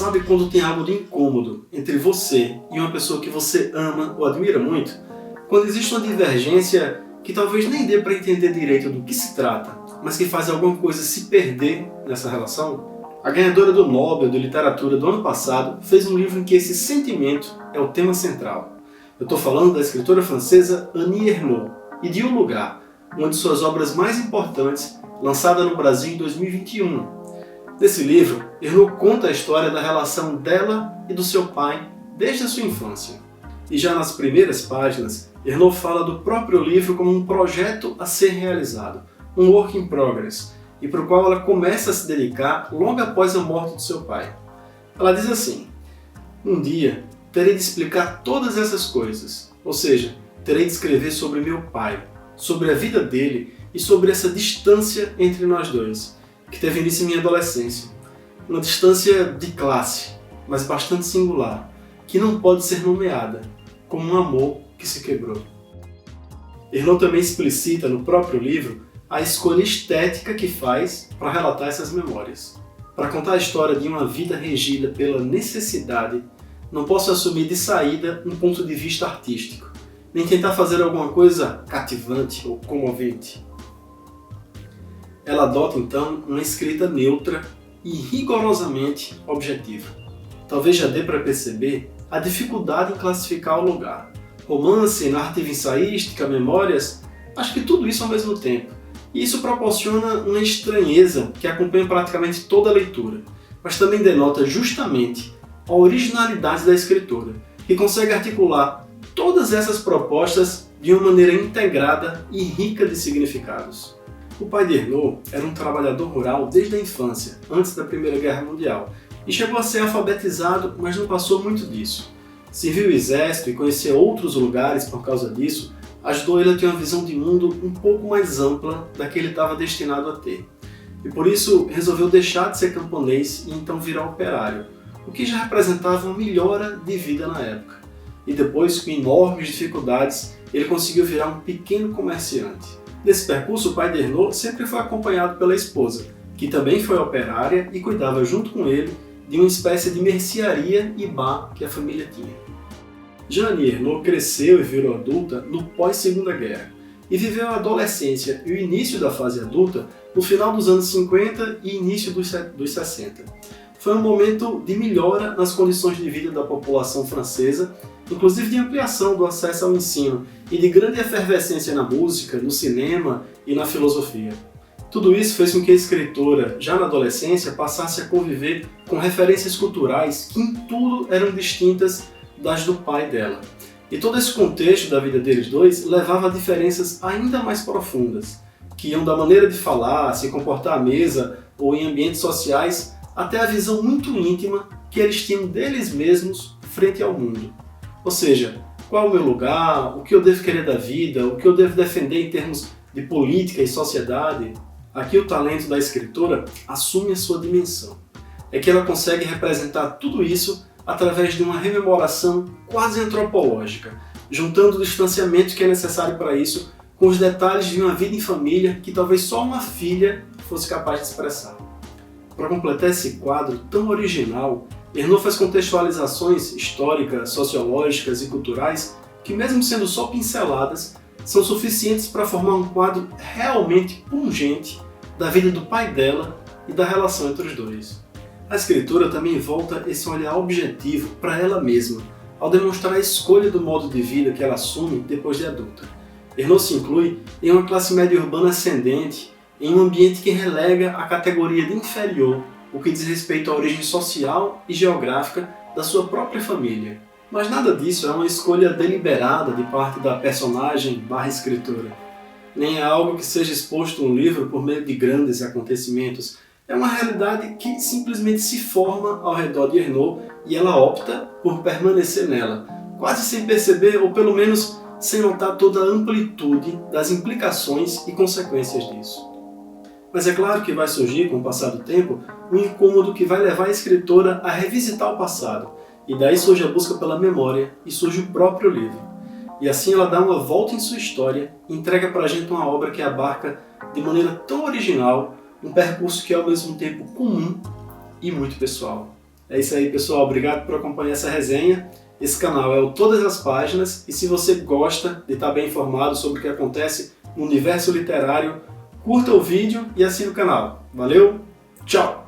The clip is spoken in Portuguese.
Sabe quando tem algo de incômodo entre você e uma pessoa que você ama ou admira muito? Quando existe uma divergência que talvez nem dê para entender direito do que se trata, mas que faz alguma coisa se perder nessa relação? A ganhadora do Nobel de Literatura do ano passado fez um livro em que esse sentimento é o tema central. Eu estou falando da escritora francesa Annie Ernaux e de O Lugar, uma de suas obras mais importantes, lançada no Brasil em 2021. Nesse livro, Ernaux conta a história da relação dela e do seu pai desde a sua infância. E já nas primeiras páginas, Ernaux fala do próprio livro como um projeto a ser realizado, um work in progress, e para o qual ela começa a se dedicar logo após a morte do seu pai. Ela diz assim: um dia terei de explicar todas essas coisas, ou seja, terei de escrever sobre meu pai, sobre a vida dele e sobre essa distância entre nós dois, que teve início em minha adolescência. Uma distância de classe, mas bastante singular, que não pode ser nomeada, como um amor que se quebrou. Ernaux também explicita no próprio livro a escolha estética que faz para relatar essas memórias. Para contar a história de uma vida regida pela necessidade, não posso assumir de saída um ponto de vista artístico, nem tentar fazer alguma coisa cativante ou comovente. Ela adota então uma escrita neutra e rigorosamente objetiva. Talvez já dê para perceber a dificuldade em classificar o lugar. Romance, narrativa ensaística, memórias, acho que tudo isso ao mesmo tempo. E isso proporciona uma estranheza que acompanha praticamente toda a leitura, mas também denota justamente a originalidade da escritora, que consegue articular todas essas propostas de uma maneira integrada e rica de significados. O pai de Ernaux era um trabalhador rural desde a infância, antes da Primeira Guerra Mundial, e chegou a ser alfabetizado, mas não passou muito disso. Serviu o exército e conhecer outros lugares por causa disso ajudou ele a ter uma visão de mundo um pouco mais ampla da que ele estava destinado a ter. E por isso resolveu deixar de ser camponês e então virar operário, o que já representava uma melhora de vida na época. E depois, com enormes dificuldades, ele conseguiu virar um pequeno comerciante. Nesse percurso, o pai de Ernaux sempre foi acompanhado pela esposa, que também foi operária e cuidava junto com ele de uma espécie de mercearia e bar que a família tinha. Já Annie Ernaux cresceu e virou adulta no pós-Segunda Guerra e viveu a adolescência e o início da fase adulta no final dos anos 50 e início dos 60. Foi um momento de melhora nas condições de vida da população francesa, inclusive de ampliação do acesso ao ensino e de grande efervescência na música, no cinema e na filosofia. Tudo isso fez com que a escritora, já na adolescência, passasse a conviver com referências culturais que em tudo eram distintas das do pai dela. E todo esse contexto da vida deles dois levava a diferenças ainda mais profundas, que iam da maneira de falar, se comportar à mesa ou em ambientes sociais, até a visão muito íntima que eles tinham deles mesmos frente ao mundo. Ou seja, qual é o meu lugar, o que eu devo querer da vida, o que eu devo defender em termos de política e sociedade. Aqui o talento da escritora assume a sua dimensão. É que ela consegue representar tudo isso através de uma rememoração quase antropológica, juntando o distanciamento que é necessário para isso com os detalhes de uma vida em família que talvez só uma filha fosse capaz de expressar. Para completar esse quadro tão original, Ernaux faz contextualizações históricas, sociológicas e culturais que, mesmo sendo só pinceladas, são suficientes para formar um quadro realmente pungente da vida do pai dela e da relação entre os dois. A escritora também volta esse olhar objetivo para ela mesma, ao demonstrar a escolha do modo de vida que ela assume depois de adulta. Ernaux se inclui em uma classe média urbana ascendente, em um ambiente que relega a categoria de inferior, o que diz respeito à origem social e geográfica da sua própria família. Mas nada disso é uma escolha deliberada de parte da personagem/escritora. Nem é algo que seja exposto no livro por meio de grandes acontecimentos. É uma realidade que simplesmente se forma ao redor de Ernaux e ela opta por permanecer nela, quase sem perceber ou pelo menos sem notar toda a amplitude das implicações e consequências disso. Mas é claro que vai surgir, com o passar do tempo, um incômodo que vai levar a escritora a revisitar o passado, e daí surge a busca pela memória e surge o próprio livro. E assim ela dá uma volta em sua história e entrega para a gente uma obra que abarca de maneira tão original um percurso que é ao mesmo tempo comum e muito pessoal. É isso aí, pessoal. Obrigado por acompanhar essa resenha. Esse canal é o Todas as Páginas, e se você gosta de estar bem informado sobre o que acontece no universo literário, curta o vídeo e assine o canal. Valeu, tchau!